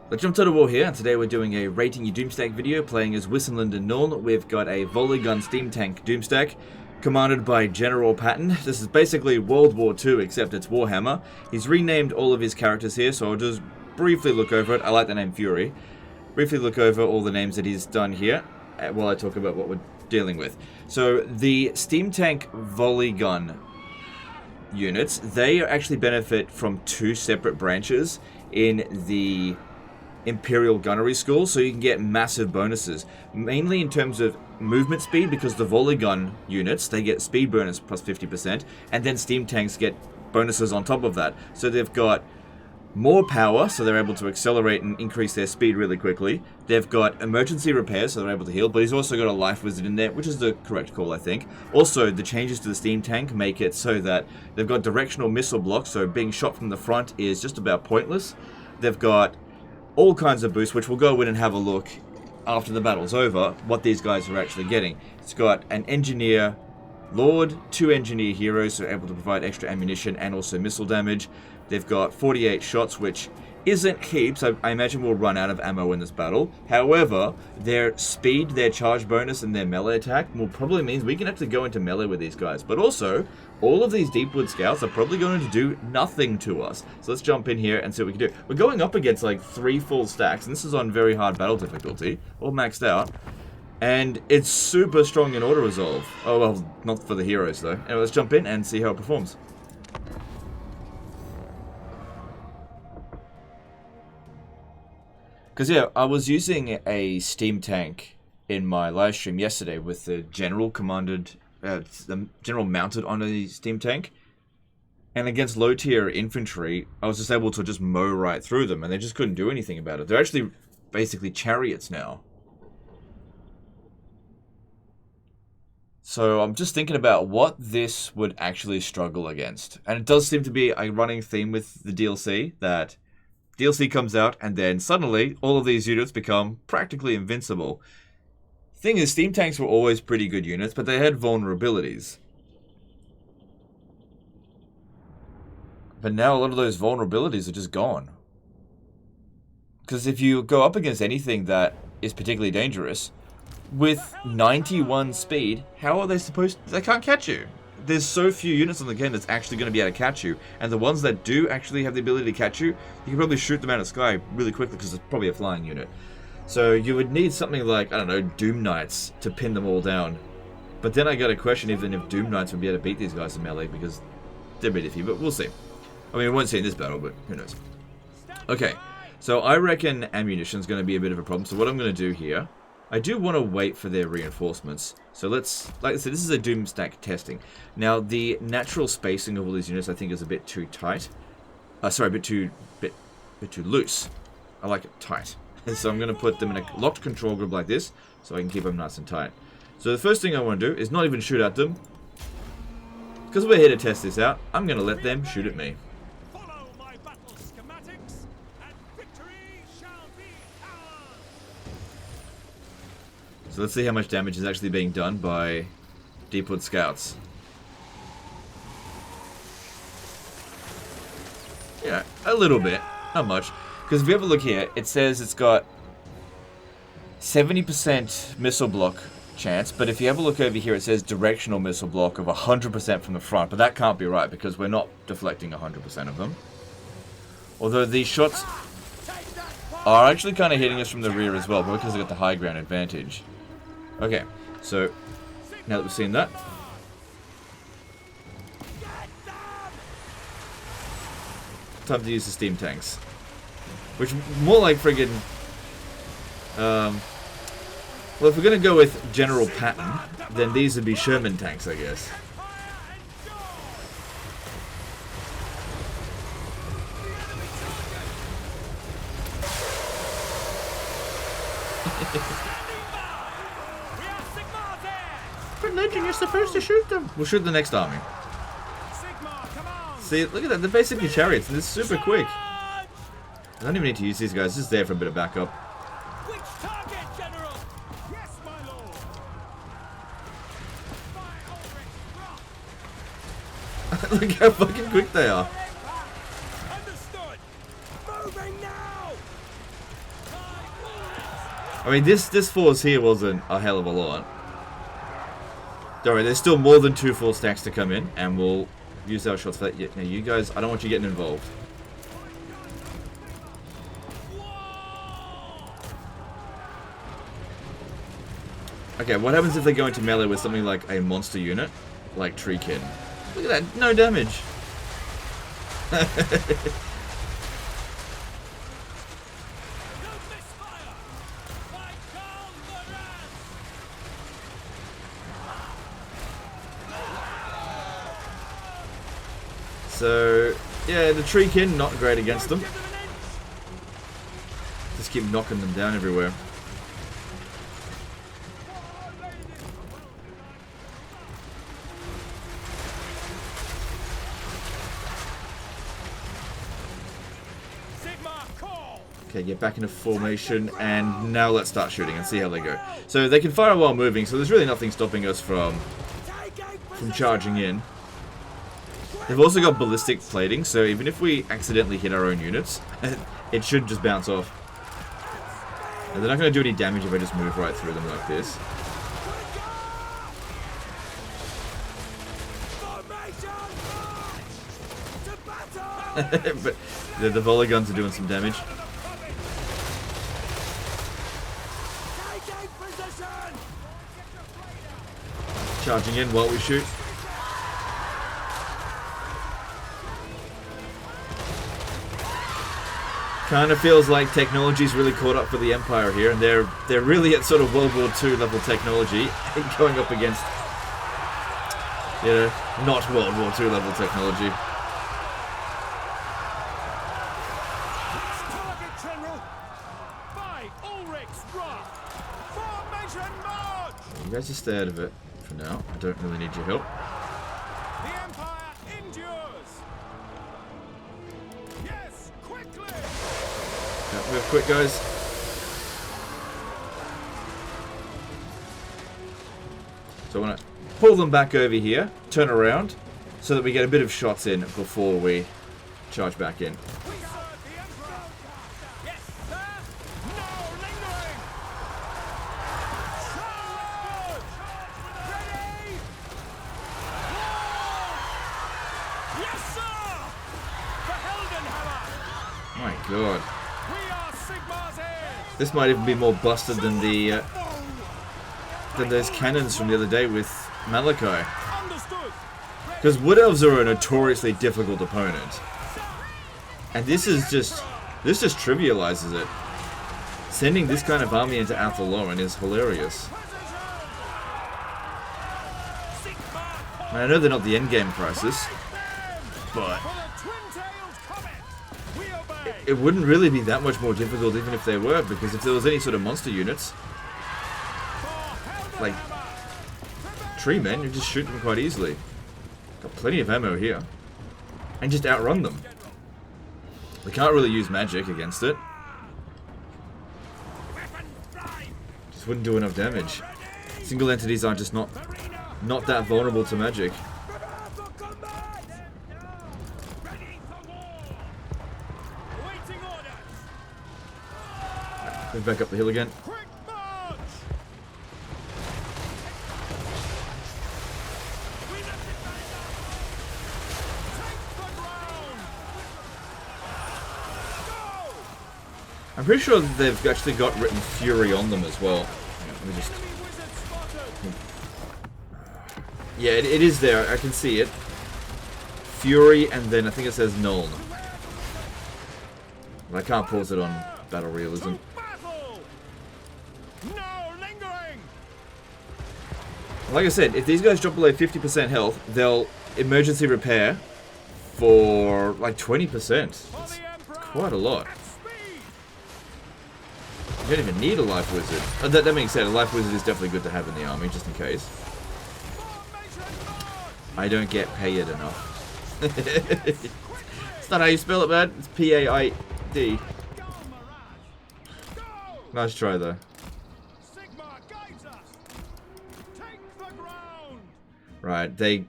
Let's jump to the war here, and today we're doing a rating your Doomstack video playing as Wissenland and Norn. We've got a volley gun steam tank Doomstack commanded by General Patton. This is basically World War II except it's Warhammer. He's renamed all of his characters here, so I'll just briefly look over it. I like the name Fury. Briefly look over all the names that he's done here while I talk about what we're dealing with. So the steam tank volley gun units, they actually benefit from two separate branches in the Imperial Gunnery School, so you can get massive bonuses, mainly in terms of movement speed, because the volley gun units, they get speed bonus plus 50%, and then steam tanks get bonuses on top of that. So they've got more power, so they're able to accelerate and increase their speed really quickly. They've got emergency repairs, so they're able to heal, but he's also got a life wizard in there, which is the correct call, I think. Also, the changes to the steam tank make it so that they've got directional missile blocks, so being shot from the front is just about pointless. They've got all kinds of boosts, which we'll go in and have a look after the battle's over, what these guys are actually getting. It's got an engineer lord, two engineer heroes who are able to provide extra ammunition and also missile damage. They've got 48 shots, which isn't heaps. I imagine we'll run out of ammo in this battle. However, their speed, their charge bonus, and their melee attack will probably mean we can actually go into melee with these guys. But also, all of these Deepwood Scouts are probably going to do nothing to us. So let's jump in here and see what we can do. We're going up against like 3 full stacks, and this is on very hard battle difficulty, all maxed out. And it's super strong in auto resolve. Oh well, not for the heroes though. Anyway, let's jump in and see how it performs. Because yeah, I was using a steam tank in my live stream yesterday with the general mounted on a steam tank, and against low tier infantry, I was just able to just mow right through them, and they just couldn't do anything about it. They're actually basically chariots now. So I'm just thinking about what this would actually struggle against, and it does seem to be a running theme with the DLC that DLC comes out, and then suddenly, all of these units become practically invincible. Thing is, steam tanks were always pretty good units, but they had vulnerabilities. But now a lot of those vulnerabilities are just gone. Because if you go up against anything that is particularly dangerous, with 91 speed, how are they supposed to... They can't catch you. There's so few units on the game that's actually going to be able to catch you, and the ones that do actually have the ability to catch you, you can probably shoot them out of the sky really quickly because it's probably a flying unit. So you would need something like, I don't know, Doom Knights to pin them all down. But then I got a question even if Doom Knights would be able to beat these guys in melee, because they're a bit iffy, but we'll see. I mean, we won't see in this battle, but who knows. Okay, so I reckon ammunition's going to be a bit of a problem, so what I'm going to do here, I do want to wait for their reinforcements. So let's, like I said, this is a Doomstack testing. Now, the natural spacing of all these units I think is a bit too tight. Sorry, a bit too loose. I like it tight. So I'm going to put them in a locked control group like this, so I can keep them nice and tight. So the first thing I want to do is not even shoot at them. Because we're here to test this out, I'm going to let them shoot at me. So let's see how much damage is actually being done by Deepwood Scouts. Yeah, a little bit. Not much. Because if you have a look here, it says it's got 70% missile block chance, but if you have a look over here, it says directional missile block of 100% from the front, but that can't be right because we're not deflecting 100% of them. Although these shots are actually kind of hitting us from the rear as well, but because they've got the high ground advantage. Okay, so now that we've seen that, time to use the steam tanks. Which, more like friggin'... well, if we're gonna go with General Patton, then these would be Sherman tanks, I guess. But legend, you're supposed to shoot them. We'll shoot the next army. See, look at that. They're basically chariots, and it's super quick. I don't even need to use these guys. Just there for a bit of backup. Which target, General? Yes, my lord. Look how fucking quick they are. Understood. Moving now. I mean, this force here wasn't a hell of a lot. Don't worry, there's still more than 2 full stacks to come in, and we'll use our shots for that. Yeah, now you guys, I don't want you getting involved. Okay, what happens if they go into melee with something like a monster unit? Like Treekin. Look at that, no damage. So, yeah, the Treekin, not great against them. Just keep knocking them down everywhere. Okay, get back into formation, and now let's start shooting and see how they go. So they can fire while moving, so there's really nothing stopping us from charging in. They've also got ballistic plating, so even if we accidentally hit our own units, it should just bounce off. And they're not going to do any damage if I just move right through them like this. But the volley guns are doing some damage. Charging in while we shoot. Kind of feels like technology's really caught up for the Empire here, and they're really at sort of World War II level technology, going up against, you know, not World War II level technology. You guys just stay out of it for now. I don't really need your help. The Empire endures. Yes, quickly. Yeah, move quick, guys. So I want to pull them back over here, turn around, so that we get a bit of shots in before we charge back in. My god. This might even be more busted than the than those cannons from the other day with Malachi. Because Wood Elves are a notoriously difficult opponent. And this just trivializes it. Sending this kind of army into Athlone is hilarious. I know they're not the endgame crisis, but it wouldn't really be that much more difficult even if they were, because if there was any sort of monster units, like tree men, you just shoot them quite easily. Got plenty of ammo here. And just outrun them. We can't really use magic against it. Just wouldn't do enough damage. Single entities are just not that vulnerable to magic. Move back up the hill again. I'm pretty sure they've actually got written Fury on them as well. Let me just... Yeah, it is there. I can see it. Fury, and then I think it says Nuln. But I can't pause it on Battle Realism. Like I said, if these guys drop below 50% health, they'll emergency repair for like 20%. It's quite a lot. You don't even need a Life Wizard. That being said, a Life Wizard is definitely good to have in the army, just in case. I don't get paid enough. It's not how you spell it, man. It's P-A-I-D. Nice try, though. Right, they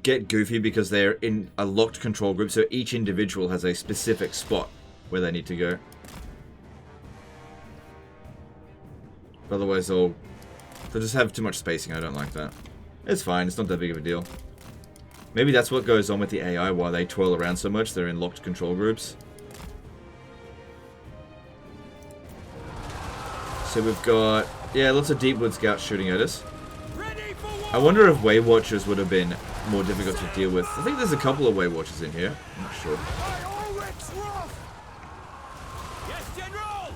get goofy because they're in a locked control group, so each individual has a specific spot where they need to go. Otherwise they'll just have too much spacing. I don't like that. It's fine. It's not that big of a deal. Maybe that's what goes on with the AI, why they twirl around so much. They're in locked control groups. So we've got, yeah, lots of Deepwood scouts shooting at us. I wonder if Wave Watchers would have been more difficult to deal with. I think there's a couple of Wave Watchers in here. I'm not sure.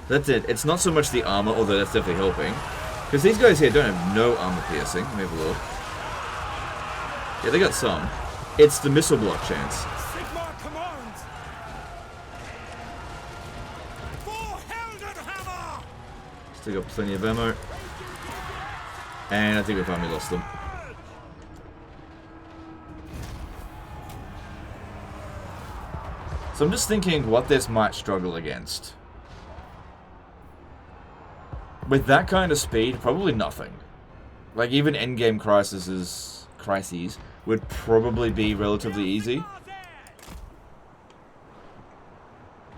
That's it. It's not so much the armor, although that's definitely helping. Because these guys here don't have no armor piercing. Let me have a look. Yeah, they got some. It's the missile block chance. Still got plenty of ammo. And I think we finally lost them. So I'm just thinking what this might struggle against. With that kind of speed, probably nothing. Like, even endgame crises would probably be relatively easy.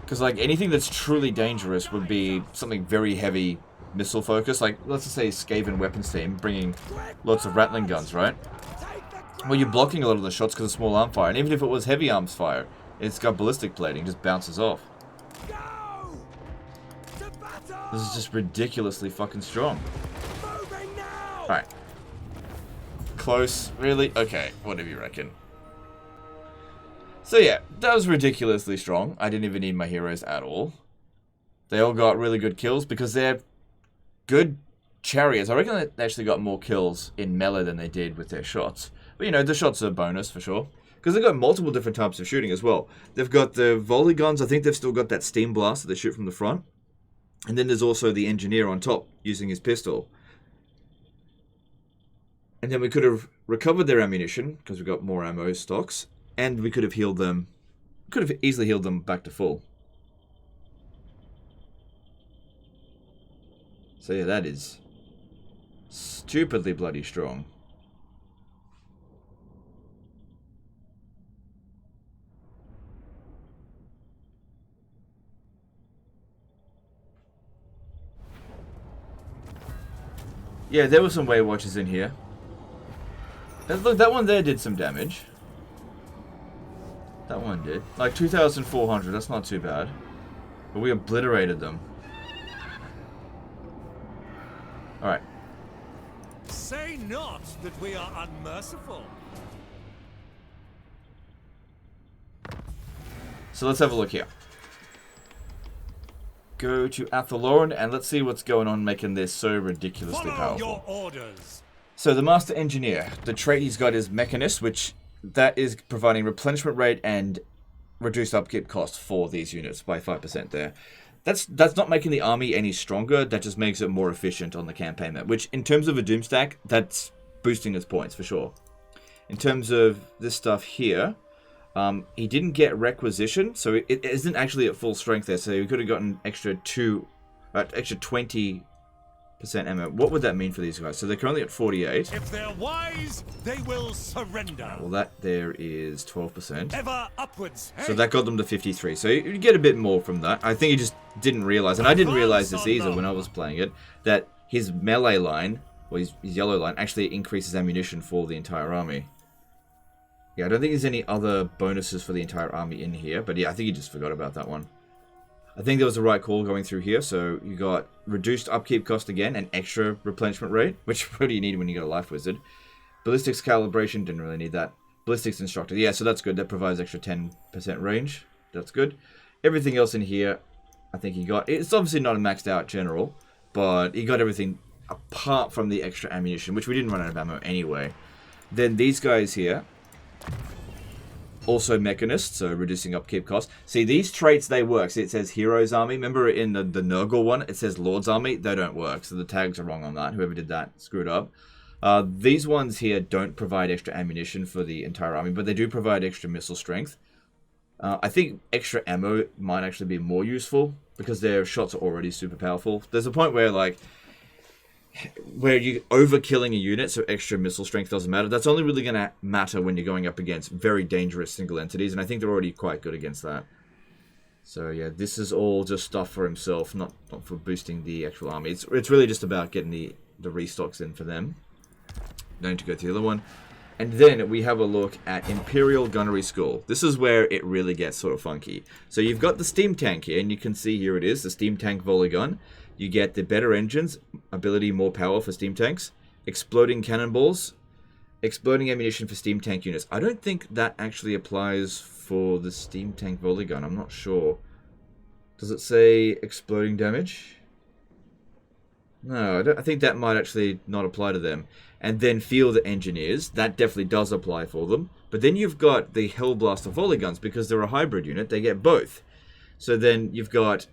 Because, like, anything that's truly dangerous would be something very heavy missile focused. Like, let's just say Skaven weapons team bringing lots of Rattling guns, right? Well, you're blocking a lot of the shots because of small arm fire. And even if it was heavy arms fire, it's got ballistic plating, just bounces off. This is just ridiculously fucking strong. Alright. Close. Really? Okay, whatever you reckon. So yeah, that was ridiculously strong. I didn't even need my heroes at all. They all got really good kills because they're good chariots. I reckon they actually got more kills in melee than they did with their shots. But you know, the shots are a bonus for sure. Because they've got multiple different types of shooting as well. They've got the volley guns. I think they've still got that steam blast that they shoot from the front. And then there's also the engineer on top using his pistol. And then we could have recovered their ammunition because we got more ammo stocks. And we could have healed them. Could have easily healed them back to full. So yeah, that is stupidly bloody strong. Yeah, there were some Wave Watchers in here. And look, that one there did some damage. That one did. Like 2,400, that's not too bad. But we obliterated them. Alright. Say not that we are unmerciful. So let's have a look here. Go to Athaloran and let's see what's going on making this so ridiculously powerful. Your orders. So the Master Engineer, the trait he's got is Mechanist, which that is providing replenishment rate and reduced upkeep cost for these units by 5% there. That's not making the army any stronger, that just makes it more efficient on the campaign map, which in terms of a Doom stack, that's boosting its points for sure. In terms of this stuff here, he didn't get requisition, so it isn't actually at full strength there, so he could have gotten extra 20% ammo. What would that mean for these guys? So they're currently at 48. If they're wise, they will surrender. Well, that there is 12%. Ever upwards. Hey? So that got them to 53. So you get a bit more from that. I think he just didn't realize, and I didn't realize this either when I was playing it, that his melee line, or his yellow line, actually increases ammunition for the entire army. Yeah, I don't think there's any other bonuses for the entire army in here, but yeah, I think he just forgot about that one. I think there was the right call going through here, so you got reduced upkeep cost again, and extra replenishment rate, which what do you need when you got a life wizard? Ballistics calibration, didn't really need that. Ballistics instructor, yeah, so that's good, that provides extra 10% range, that's good. Everything else in here, I think he got, it's obviously not a maxed out general, but he got everything apart from the extra ammunition, which we didn't run out of ammo anyway. Then these guys here, also Mechanist, so reducing upkeep costs. See, these traits, they work. See, it says Heroes Army. Remember in the Nurgle one, it says Lord's Army? They don't work, so the tags are wrong on that. Whoever did that screwed up. These ones here don't provide extra ammunition for the entire army, but they do provide extra missile strength. I think extra ammo might actually be more useful, because their shots are already super powerful. There's a point where, like, where you're overkilling a unit, so extra missile strength doesn't matter. That's only really going to matter when you're going up against very dangerous single entities, and I think they're already quite good against that. So yeah, this is all just stuff for himself, not for boosting the actual army. It's really just about getting the restocks in for them. No need to go to the other one. And then we have a look at Imperial Gunnery School. This is where it really gets sort of funky. So you've got the steam tank here, and you can see here it is, the steam tank volley gun. You get the better engines, ability, more power for steam tanks, exploding cannonballs, exploding ammunition for steam tank units. I don't think that actually applies for the steam tank volley gun. I'm not sure. Does it say exploding damage? No, I think that might actually not apply to them. And then field engineers, that definitely does apply for them. But then you've got the Hellblaster volley guns, because they're a hybrid unit, they get both. So then you've got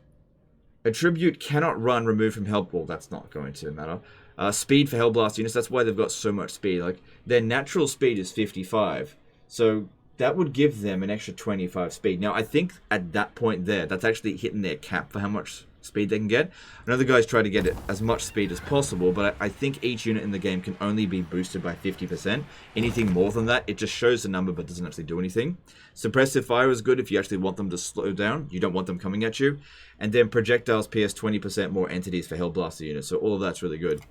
attribute cannot run removed from help. Well, that's not going to matter. Speed for Hellblaster units, that's why they've got so much speed. Like, their natural speed is 55. So that would give them an extra 25 speed. Now, I think at that point there, that's actually hitting their cap for how much speed they can get. I know the guys try to get it as much speed as possible, but I think each unit in the game can only be boosted by 50%. Anything more than that, it just shows the number but doesn't actually do anything. Suppressive fire is good if you actually want them to slow down. You don't want them coming at you. And then projectiles PS 20% more entities for Hellblaster units, so all of that's really good.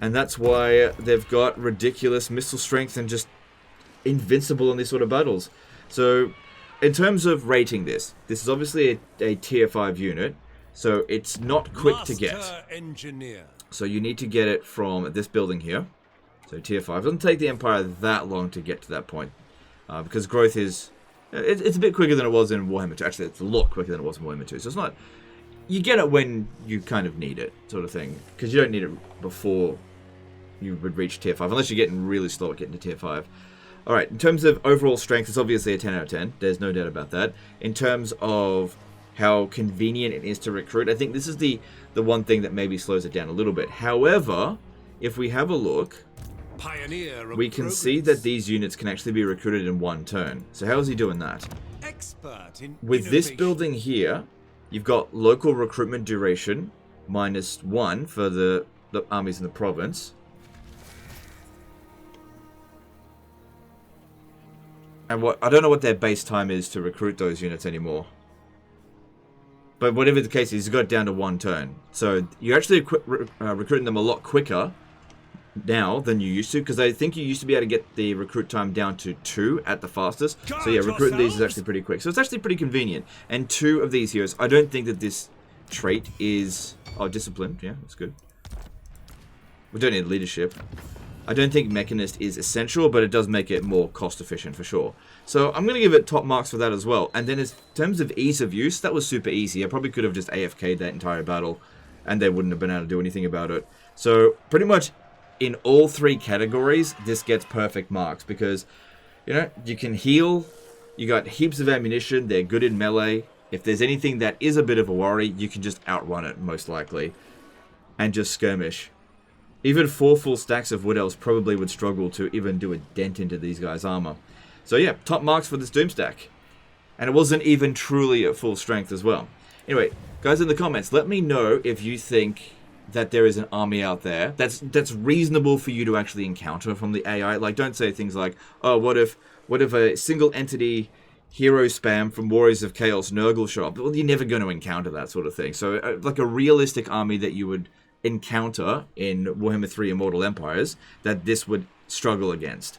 And that's why they've got ridiculous missile strength and just invincible in these sort of battles. So in terms of rating this is obviously a tier 5 unit. So it's not quick to get. Engineer. So you need to get it from this building here. So tier 5. It doesn't take the Empire that long to get to that point. Because growth is... It's a bit quicker than it was in Warhammer 2. Actually, it's a lot quicker than it was in Warhammer 2. So it's not... You get it when you kind of need it, sort of thing. Because you don't need it before you would reach tier 5. Unless you're getting really slow at getting to tier 5. Alright, in terms of overall strength, it's obviously a 10 out of 10. There's no doubt about that. In terms of how convenient it is to recruit, I think this is the one thing that maybe slows it down a little bit. However, if we have a look, we can see that these units can actually be recruited in one turn. So how is he doing that? Expert in With this building here, you've got local recruitment duration, -1 for the armies in the province. And I don't know what their base time is to recruit those units anymore. But whatever the case is, he's got it down to 1 turn. So you're actually recruiting them a lot quicker now than you used to. Because I think you used to be able to get the recruit time down to 2 at the fastest. So yeah, recruiting these is actually pretty quick. So it's actually pretty convenient. And 2 of these heroes, I don't think that this trait is... Oh, disciplined. Yeah, that's good. We don't need leadership. I don't think Mechanist is essential, but it does make it more cost efficient for sure. So I'm going to give it top marks for that as well. And then in terms of ease of use, that was super easy. I probably could have just AFK'd that entire battle and they wouldn't have been able to do anything about it. So pretty much in all 3 categories, this gets perfect marks because, you know, you can heal, you got heaps of ammunition, they're good in melee. If there's anything that is a bit of a worry, you can just outrun it most likely and just skirmish. Even 4 full stacks of Wood Elves probably would struggle to even do a dent into these guys' armor. So yeah, top marks for this Doomstack. And it wasn't even truly at full strength as well. Anyway, guys in the comments, let me know if you think that there is an army out there that's reasonable for you to actually encounter from the AI. Like, don't say things like, oh, what if a single entity hero spam from Warriors of Chaos Nurgle show up? Well, you're never going to encounter that sort of thing. So like a realistic army that you would encounter in Warhammer 3 Immortal Empires that this would struggle against.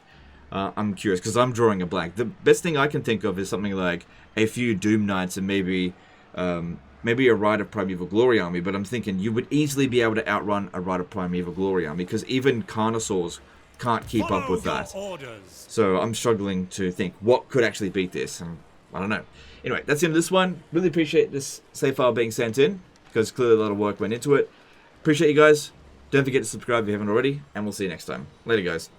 I'm curious because I'm drawing a blank. The best thing I can think of is something like a few Doom Knights and maybe a Rite of Primeval Glory army, but I'm thinking you would easily be able to outrun a Rite of Primeval Glory army because even Carnosaurs can't keep up with that. So I'm struggling to think what could actually beat this. I don't know. Anyway, that's the end of this one. Really appreciate this save file being sent in because clearly a lot of work went into it. Appreciate you guys. Don't forget to subscribe if you haven't already, and we'll see you next time. Later, guys.